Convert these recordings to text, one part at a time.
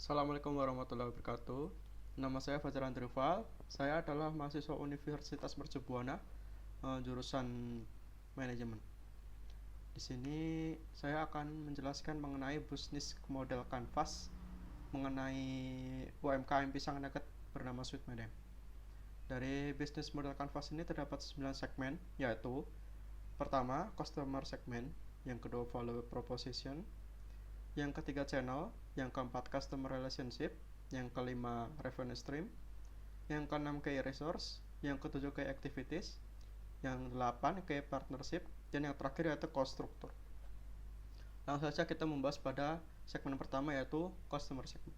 Assalamualaikum warahmatullahi wabarakatuh. Nama saya Fajar Andrival. Saya adalah mahasiswa Universitas Mercu Buana, jurusan manajemen. Di sini saya akan menjelaskan mengenai bisnis model kanvas mengenai UMKM pisang nugget bernama Sweet Madam. Dari bisnis model kanvas ini terdapat 9 segmen, yaitu pertama, customer segment, yang kedua, value proposition, yang ketiga, channel, yang keempat, customer relationship, yang kelima, revenue stream, yang keenam, key resource, yang ketujuh, key activities, yang delapan, key partnership, dan yang terakhir yaitu cost structure. Langsung saja kita membahas pada segmen pertama, yaitu customer segment.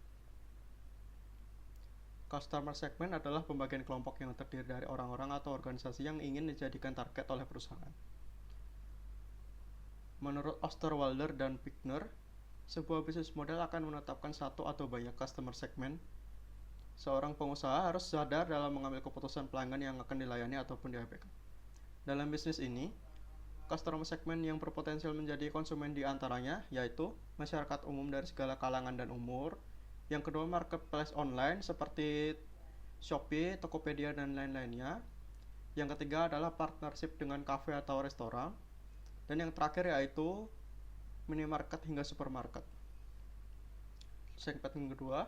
Customer segment adalah pembagian kelompok yang terdiri dari orang-orang atau organisasi yang ingin dijadikan target oleh perusahaan. Menurut Osterwalder dan Bickner, sebuah bisnis model akan menetapkan satu atau banyak customer segment. Seorang pengusaha harus sadar dalam mengambil keputusan pelanggan yang akan dilayani ataupun diabaikan. Dalam bisnis ini, customer segment yang berpotensial menjadi konsumen di antaranya yaitu masyarakat umum dari segala kalangan dan umur. Yang kedua, marketplace online seperti Shopee, Tokopedia, dan lain-lainnya. Yang ketiga adalah partnership dengan kafe atau restoran. Dan yang terakhir yaitu minimarket hingga supermarket. Segmen yang kedua,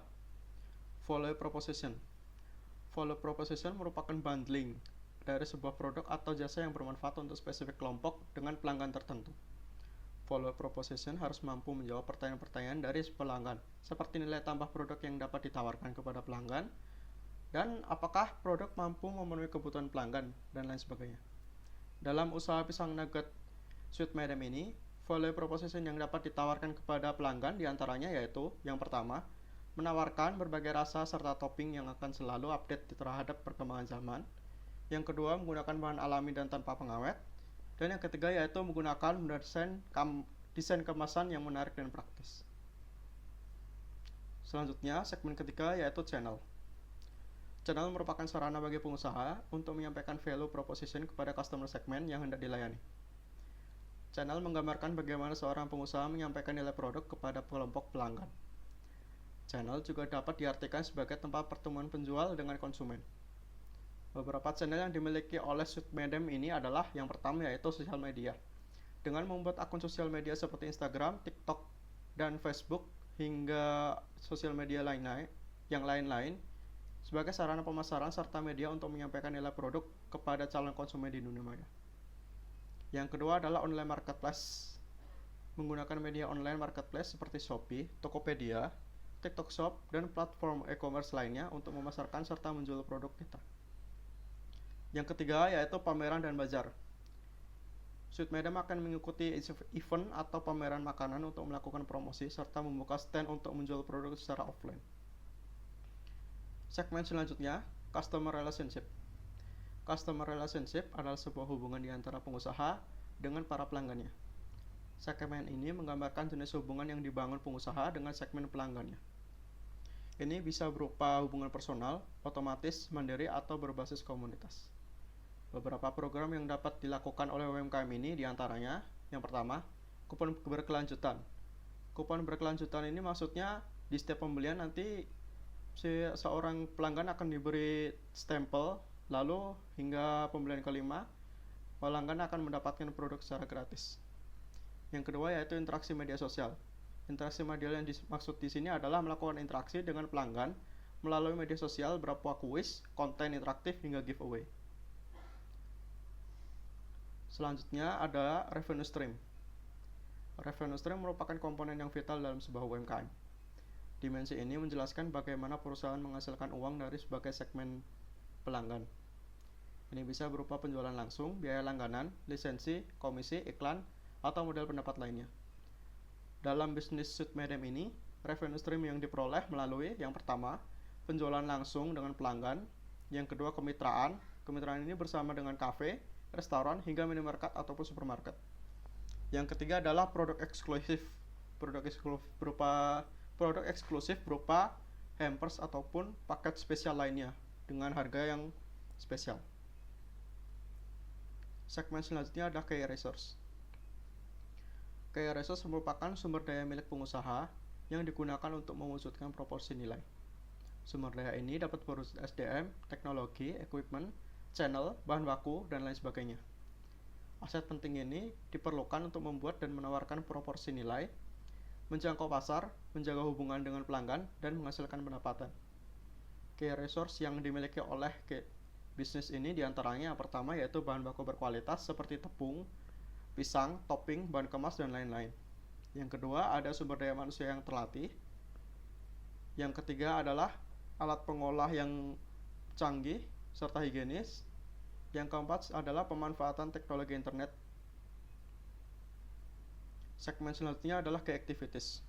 value proposition. Value proposition merupakan bundling dari sebuah produk atau jasa yang bermanfaat untuk spesifik kelompok dengan pelanggan tertentu. Value proposition harus mampu menjawab pertanyaan-pertanyaan dari pelanggan, seperti nilai tambah produk yang dapat ditawarkan kepada pelanggan, dan apakah produk mampu memenuhi kebutuhan pelanggan, dan lain sebagainya. Dalam usaha pisang nugget Sweet Madam ini, value proposition yang dapat ditawarkan kepada pelanggan diantaranya yaitu yang pertama, menawarkan berbagai rasa serta topping yang akan selalu update terhadap perkembangan zaman. Yang kedua, menggunakan bahan alami dan tanpa pengawet. Dan yang ketiga yaitu menggunakan desain kemasan yang menarik dan praktis. Selanjutnya, segmen ketiga yaitu channel. Channel merupakan sarana bagi pengusaha untuk menyampaikan value proposition kepada customer segment yang hendak dilayani. Channel menggambarkan bagaimana seorang pengusaha menyampaikan nilai produk kepada kelompok pelanggan. Channel juga dapat diartikan sebagai tempat pertemuan penjual dengan konsumen. Beberapa channel yang dimiliki oleh Sweet Madam ini adalah yang pertama yaitu sosial media. Dengan membuat akun sosial media seperti Instagram, TikTok, dan Facebook hingga sosial media yang lain-lain sebagai sarana pemasaran serta media untuk menyampaikan nilai produk kepada calon konsumen di dunia maya. Yang kedua adalah online marketplace. Menggunakan media online marketplace seperti Shopee, Tokopedia, TikTok Shop, dan platform e-commerce lainnya untuk memasarkan serta menjual produk kita. Yang ketiga yaitu pameran dan bazar. Sweet Madam akan mengikuti event atau pameran makanan untuk melakukan promosi serta membuka stand untuk menjual produk secara offline. Segmen selanjutnya, customer relationship. Customer relationship adalah sebuah hubungan di antara pengusaha dengan para pelanggannya. Segmen ini menggambarkan jenis hubungan yang dibangun pengusaha dengan segmen pelanggannya. Ini bisa berupa hubungan personal, otomatis, mandiri, atau berbasis komunitas. Beberapa program yang dapat dilakukan oleh UMKM ini diantaranya, yang pertama, kupon berkelanjutan. Kupon berkelanjutan ini maksudnya di setiap pembelian nanti seorang pelanggan akan diberi stempel, lalu hingga pembelian kelima, pelanggan akan mendapatkan produk secara gratis. Yang kedua yaitu interaksi media sosial. Interaksi media yang dimaksud di sini adalah melakukan interaksi dengan pelanggan melalui media sosial berupa kuis, konten interaktif hingga giveaway. Selanjutnya ada revenue stream. Revenue stream merupakan komponen yang vital dalam sebuah UMKM. Dimensi ini menjelaskan bagaimana perusahaan menghasilkan uang dari sebagai segmen pelanggan. Ini bisa berupa penjualan langsung, biaya langganan, lisensi, komisi, iklan, atau modal pendapat lainnya. Dalam bisnis Sweet Madam ini, revenue stream yang diperoleh melalui yang pertama, penjualan langsung dengan pelanggan, yang kedua kemitraan. Kemitraan ini bersama dengan kafe, restoran, hingga minimarket ataupun supermarket. Yang ketiga adalah produk eksklusif. Produk eksklusif berupa hampers ataupun paket spesial lainnya dengan harga yang spesial. Segmen selanjutnya adalah key resource. Key resource merupakan sumber daya milik pengusaha yang digunakan untuk mewujudkan proporsi nilai. Sumber daya ini dapat berupa SDM, teknologi, equipment, channel, bahan baku, dan lain sebagainya. Aset penting ini diperlukan untuk membuat dan menawarkan proporsi nilai, menjangkau pasar, menjaga hubungan dengan pelanggan, dan menghasilkan pendapatan. Key resource yang dimiliki oleh bisnis ini diantaranya yang pertama yaitu bahan baku berkualitas seperti tepung, pisang, topping, bahan kemas, dan lain-lain. Yang kedua ada sumber daya manusia yang terlatih. Yang ketiga adalah alat pengolah yang canggih serta higienis. Yang keempat adalah pemanfaatan teknologi internet. Segmen selanjutnya adalah key activities.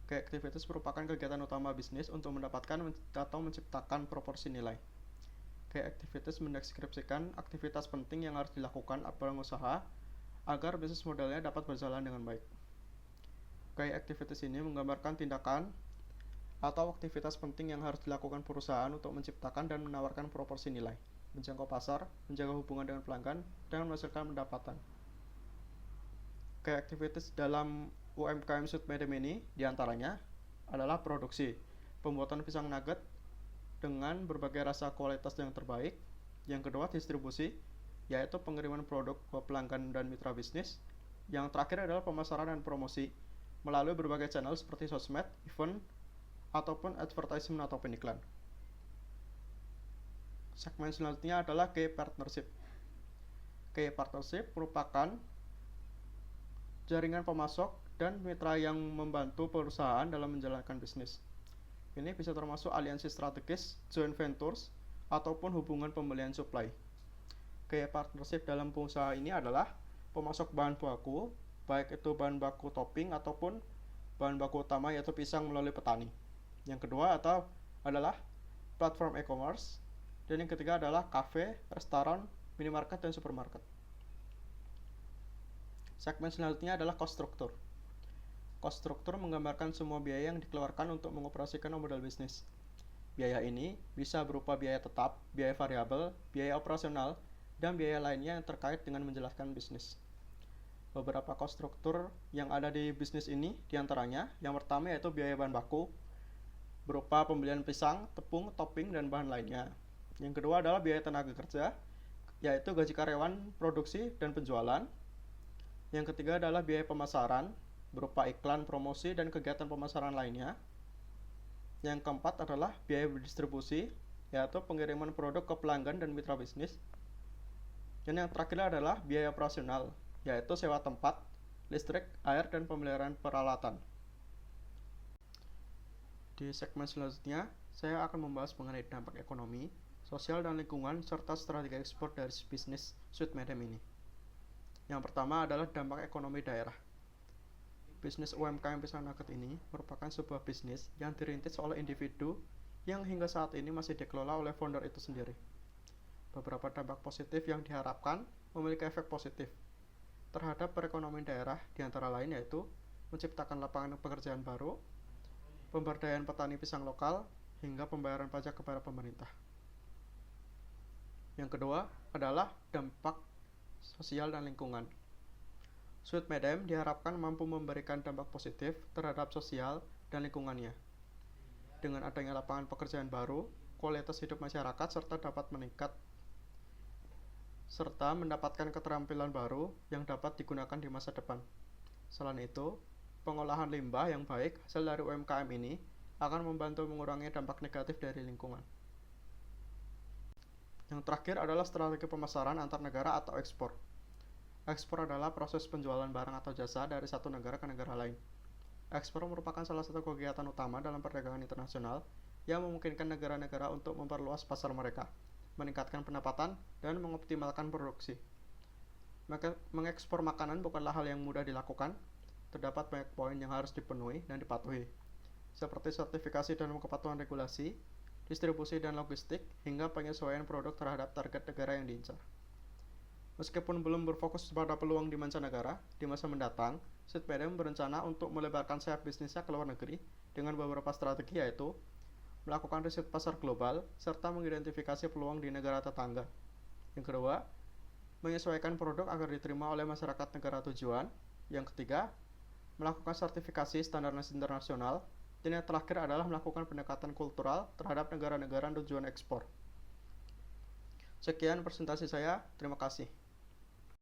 Key activities merupakan kegiatan utama bisnis untuk mendapatkan atau menciptakan proporsi nilai. Key activities mendeskripsikan aktivitas penting yang harus dilakukan pengusaha agar bisnis modelnya dapat berjalan dengan baik. Key activities ini menggambarkan tindakan atau aktivitas penting yang harus dilakukan perusahaan untuk menciptakan dan menawarkan proporsi nilai, menjangkau pasar, menjaga hubungan dengan pelanggan, dan menghasilkan pendapatan. Key activities dalam UMKM Sweetmedem ini diantaranya adalah produksi, pembuatan pisang nugget dengan berbagai rasa kualitas yang terbaik. Yang kedua distribusi, yaitu pengiriman produk ke pelanggan dan mitra bisnis. Yang terakhir adalah pemasaran dan promosi melalui berbagai channel seperti sosmed, event, ataupun advertisement ataupun iklan. Segmen selanjutnya adalah key partnership. Key partnership merupakan jaringan pemasok dan mitra yang membantu perusahaan dalam menjalankan bisnis. Ini bisa termasuk aliansi strategis, joint ventures, ataupun hubungan pembelian supply. Key partnership dalam pengusaha ini adalah pemasok bahan baku, baik itu bahan baku topping ataupun bahan baku utama yaitu pisang melalui petani. Yang kedua adalah platform e-commerce, dan yang ketiga adalah kafe, restoran, minimarket, dan supermarket. Segmen selanjutnya adalah cost structure. Cost structure menggambarkan semua biaya yang dikeluarkan untuk mengoperasikan model bisnis. Biaya ini bisa berupa biaya tetap, biaya variabel, biaya operasional, dan biaya lainnya yang terkait dengan menjelaskan bisnis. Beberapa cost structure yang ada di bisnis ini diantaranya, yang pertama yaitu biaya bahan baku, berupa pembelian pisang, tepung, topping, dan bahan lainnya. Yang kedua adalah biaya tenaga kerja, yaitu gaji karyawan, produksi, dan penjualan. Yang ketiga adalah biaya pemasaran, berupa iklan, promosi, dan kegiatan pemasaran lainnya. Yang keempat adalah biaya distribusi, yaitu pengiriman produk ke pelanggan dan mitra bisnis. Dan yang terakhir adalah biaya operasional, yaitu sewa tempat, listrik, air, dan pemeliharaan peralatan. Di segmen selanjutnya, saya akan membahas mengenai dampak ekonomi, sosial, dan lingkungan, serta strategi ekspor dari bisnis Sweetmedem ini. Yang pertama adalah dampak ekonomi daerah. Bisnis UMKM pisang nugget ini merupakan sebuah bisnis yang dirintis oleh individu yang hingga saat ini masih dikelola oleh founder itu sendiri. Beberapa dampak positif yang diharapkan memiliki efek positif terhadap perekonomian daerah, diantara lain yaitu menciptakan lapangan pekerjaan baru, pemberdayaan petani pisang lokal, hingga pembayaran pajak kepada pemerintah. Yang kedua adalah dampak sosial dan lingkungan. Sweetmedem diharapkan mampu memberikan dampak positif terhadap sosial dan lingkungannya. Dengan adanya lapangan pekerjaan baru, kualitas hidup masyarakat serta mendapatkan keterampilan baru yang dapat digunakan di masa depan. Selain itu, pengolahan limbah yang baik hasil dari UMKM ini akan membantu mengurangi dampak negatif dari lingkungan. Yang terakhir adalah strategi pemasaran antar negara atau ekspor. Ekspor adalah proses penjualan barang atau jasa dari satu negara ke negara lain. Ekspor merupakan salah satu kegiatan utama dalam perdagangan internasional yang memungkinkan negara-negara untuk memperluas pasar mereka, meningkatkan pendapatan, dan mengoptimalkan produksi. Mengekspor makanan bukanlah hal yang mudah dilakukan. Terdapat banyak poin yang harus dipenuhi dan dipatuhi, seperti sertifikasi dan kepatuhan regulasi, distribusi dan logistik, hingga penyesuaian produk terhadap target negara yang diincar. Meskipun belum berfokus pada peluang di mancanegara, di masa mendatang, Sweetmedem berencana untuk melebarkan sayap bisnisnya ke luar negeri dengan beberapa strategi, yaitu melakukan riset pasar global, serta mengidentifikasi peluang di negara tetangga. Yang kedua, menyesuaikan produk agar diterima oleh masyarakat negara tujuan. Yang ketiga, melakukan sertifikasi standar internasional, dan yang terakhir adalah melakukan pendekatan kultural terhadap negara-negara tujuan ekspor. Sekian presentasi saya, terima kasih.